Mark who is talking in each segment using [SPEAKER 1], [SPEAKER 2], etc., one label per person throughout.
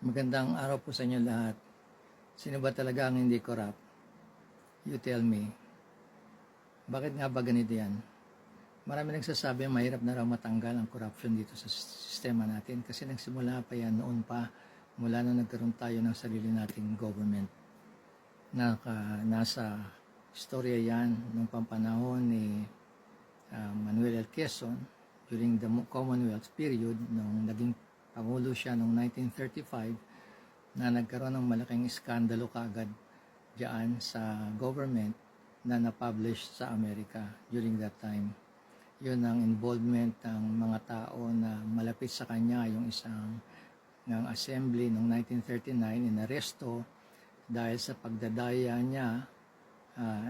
[SPEAKER 1] Magandang araw po sa inyo lahat. Sino ba talaga ang hindi corrupt? You tell me. Bakit nga ba ganito yan? Marami nagsasabi mahirap na raw matanggal ang corruption dito sa sistema natin kasi nagsimula pa yan noon pa mula na nagkaroon tayo ng sarili nating government. Nasa istorya yan nung pampanahon ni Manuel L. Quezon during the Commonwealth period nung naging Pangulo siya noong 1935 na nagkaroon ng malaking iskandalo kaagad diyan sa government na na-publish sa Amerika during that time. Yun ang involvement ng mga tao na malapit sa kanya, yung isang ng assembly noong 1939 inaresto dahil sa pagdadaya niya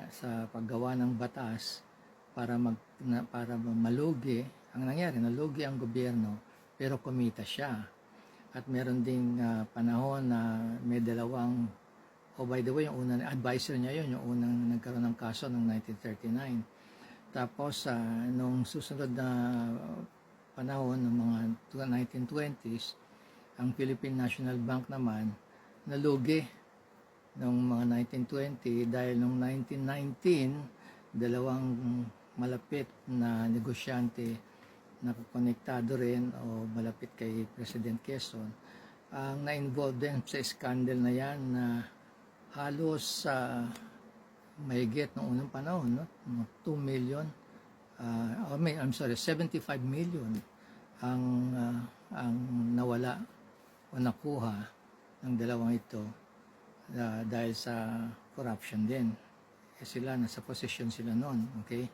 [SPEAKER 1] sa paggawa ng batas para malugi. Ang nangyari, nalugi ang gobyerno pero kumita siya. At meron ding panahon na may dalawang, by the way, yung unang advisor niya yun, yung unang nagkaroon ng kaso noong 1939. Tapos, nung susunod na panahon ng mga 1920s, ang Philippine National Bank naman nalugi noong mga 1920 dahil noong 1919, dalawang malapit na negosyante na konektado rin o malapit kay President Quezon ang na-involve din sa scandal na yan na halos mahigit noong unang panahon, no? 2 million, 75 million ang nawala o nakuha ng dalawang ito dahil sa corruption din. Sila, nasa posisyon sila noon, okay?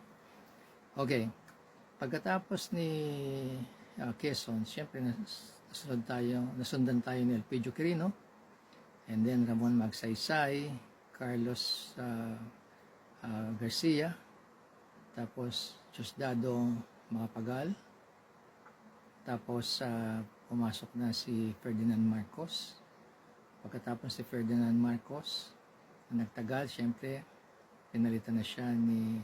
[SPEAKER 1] Okay. Pagkatapos ni Quezon, siyempre nasundan tayo ni Elpidio Quirino, and then Ramon Magsaysay, Carlos Garcia, tapos Diosdado Macapagal, tapos pumasok na si Ferdinand Marcos. Pagkatapos si Ferdinand Marcos, nagtagal, siyempre pinalitan na siya ni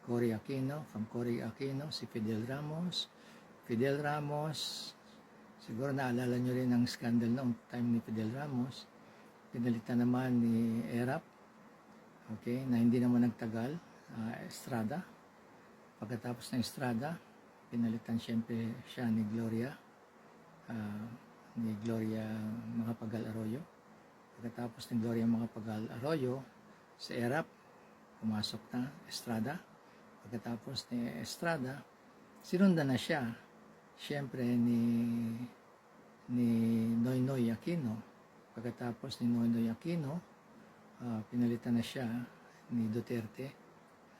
[SPEAKER 1] Cory Aquino, from Cory Aquino, si Fidel Ramos. Fidel Ramos, siguro naalala nyo rin ang scandal noong time ni Fidel Ramos. Pinalitan naman ni Erap, okay, na hindi naman nagtagal, Estrada. Pagkatapos ng Estrada, pinalitan siyempre siya ni Gloria Macapagal Arroyo. Pagkatapos ni Gloria Macapagal Arroyo, si Erap, pumasok na Estrada. Pagkatapos ni Estrada, sinundan na siya, siyempre ni Noynoy Aquino. Pagkatapos ni Noynoy Aquino, pinalitan na siya ni Duterte.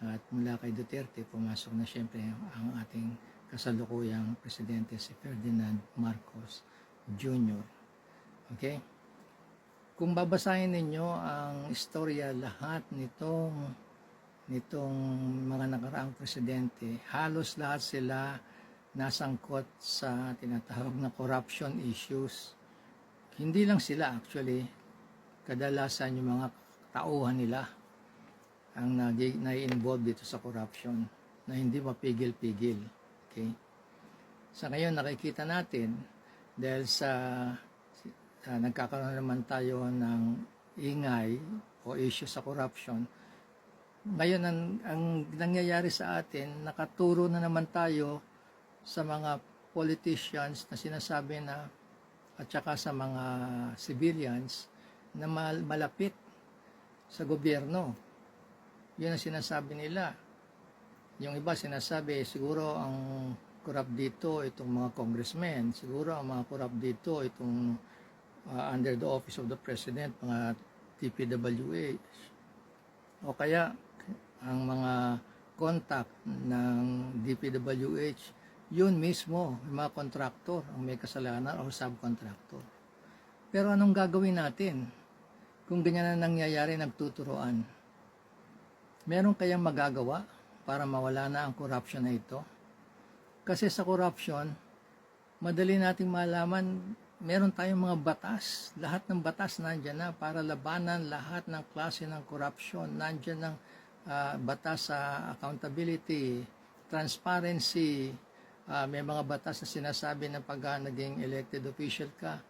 [SPEAKER 1] At mula kay Duterte, pumasok na siyempre ang ating kasalukuyang presidente, si Ferdinand Marcos Jr. Okay? Kung babasahin ninyo ang istorya lahat nitong mga nakaraang presidente, halos lahat sila nasangkot sa tinatawag na corruption issues. Hindi lang sila actually, kadalasan yung mga tauhan nila ang na-involve dito sa corruption na hindi mapigil-pigil. Okay? Sa ngayon nakikita natin dahil sa nagkakaroon naman tayo ng ingay o issue sa corruption. Ngayon, ang nangyayari sa atin, nakaturo na naman tayo sa mga politicians na sinasabi na, at saka sa mga civilians na malapit sa gobyerno. Yun ang sinasabi nila. Yung iba sinasabi, siguro ang corrupt dito itong mga congressmen, siguro ang mga corrupt dito itong under the office of the president, mga DPWH. O kaya, ang mga contact ng DPWH, yun mismo, mga kontraktor ang may kasalanan o subcontractor. Pero anong gagawin natin kung ganyan na nangyayari, nagtuturoan? Meron kayang magagawa para mawala na ang corruption na ito? Kasi sa corruption, madali nating malaman, meron tayong mga batas. Lahat ng batas nandyan na para labanan lahat ng klase ng corruption. Nandyan ng batas sa accountability, transparency, may mga batas na sinasabi na pag naging elected official ka,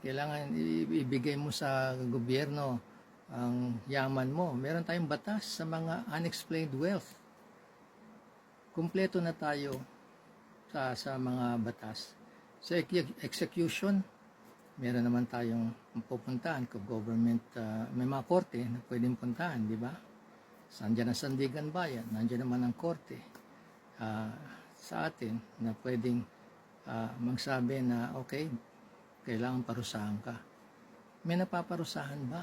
[SPEAKER 1] Kailangan ibigay mo sa gobyerno ang yaman mo. Meron tayong batas sa mga unexplained wealth. Kumpleto na tayo sa mga batas. Sa execution, meron naman tayong pupuntahan kung government, may mga korte na pwedeng puntahan, di ba? Nandiyan ang Sandigan Bayan, nandiyan naman ang korte sa atin na pwedeng magsabi na okay, kailangan parusahan ka. May napaparusahan ba?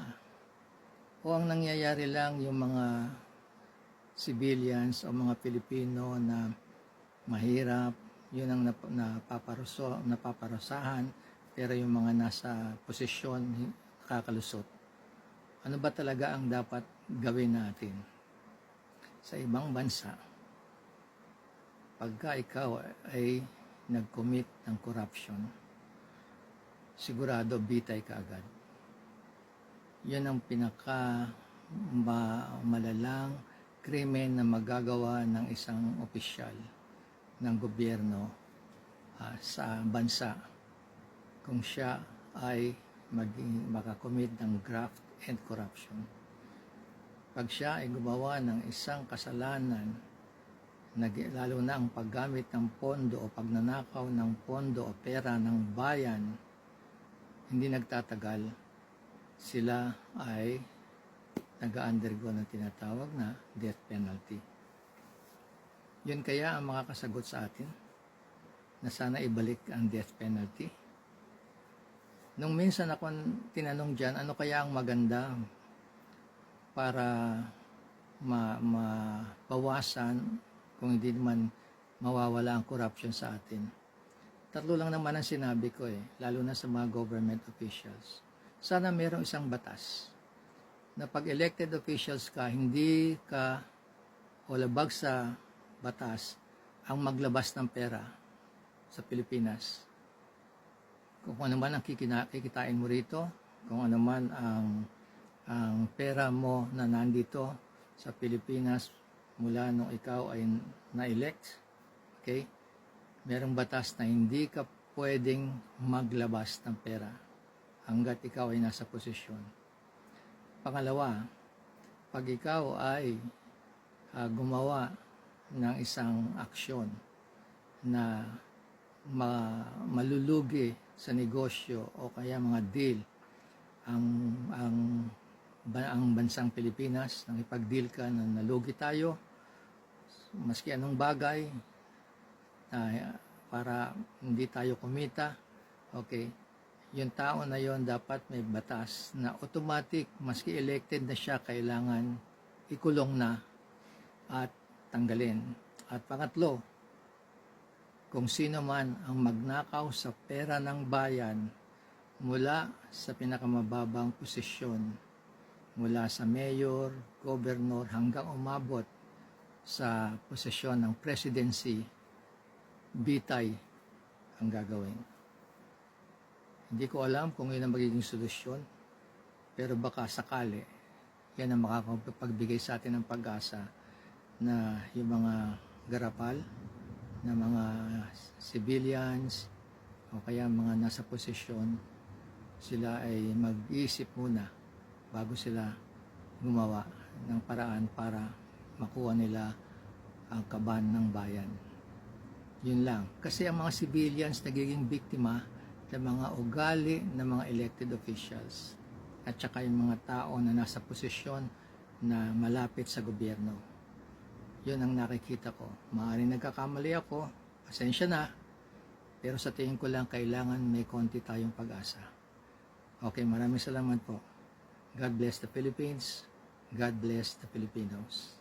[SPEAKER 1] O ang nangyayari lang yung mga civilians o mga Pilipino na mahirap, yun ang napaparusahan, pero yung mga nasa posisyon kakalusot. Ano ba talaga ang dapat gawin natin? Sa ibang bansa, pagka ikaw ay nag-commit ng corruption, sigurado bitay ka agad. Yan ang malalang krimen na magagawa ng isang opisyal ng gobyerno sa bansa kung siya ay makakommit ng graft and corruption. Pag siya ay gumawa ng isang kasalanan, lalo na ang paggamit ng pondo o pagnanakaw ng pondo o pera ng bayan, hindi nagtatagal, sila ay nag-undergo ng tinatawag na death penalty. Yun kaya ang makakasagot sa atin na sana ibalik ang death penalty. Nung minsan ako tinanong dyan, ano kaya ang maganda para mabawasan kung hindi man mawawala ang corruption sa atin. 3 lang naman ang sinabi ko lalo na sa mga government officials. Sana mayroong isang batas na pag elected officials ka, hindi ka o labag sa batas ang maglabas ng pera sa Pilipinas. Kung ano man ang kikitain mo rito, kung ano man ang pera mo na nandito sa Pilipinas mula nung ikaw ay na-elect, okay? Merong batas na hindi ka pwedeng maglabas ng pera hanggat ikaw ay nasa posisyon. Pangalawa, pag ikaw ay gumawa ng isang aksyon na malulugi sa negosyo o kaya mga deal ang bansang Pilipinas, nang ipag-deal ka na nalugi tayo, maski anong bagay, para hindi tayo kumita, okay, yung tao na yon dapat may batas na automatic, maski elected na siya, kailangan ikulong na at tanggalin. At pangatlo, kung sino man ang magnakaw sa pera ng bayan mula sa pinakamababang posisyon, mula sa mayor, governor, hanggang umabot sa posisyon ng presidency, bitay ang gagawin. Hindi ko alam kung yun ang magiging solusyon, pero baka sakali, yan ang makakapagbigay sa atin ng pag-asa na yung mga garapal, na mga civilians, o kaya mga nasa posisyon, sila ay mag-iisip muna bago sila gumawa ng paraan para makuha nila ang kaban ng bayan. Yun lang. Kasi ang mga civilians nagiging biktima ng mga ugali ng mga elected officials at saka yung mga tao na nasa posisyon na malapit sa gobyerno. Yun ang nakikita ko. Maaaring nagkakamali ako, pasensya na, pero sa tingin ko lang kailangan may konti tayong pag-asa. Okay, maraming salamat po. God bless the Philippines. God bless the Filipinos.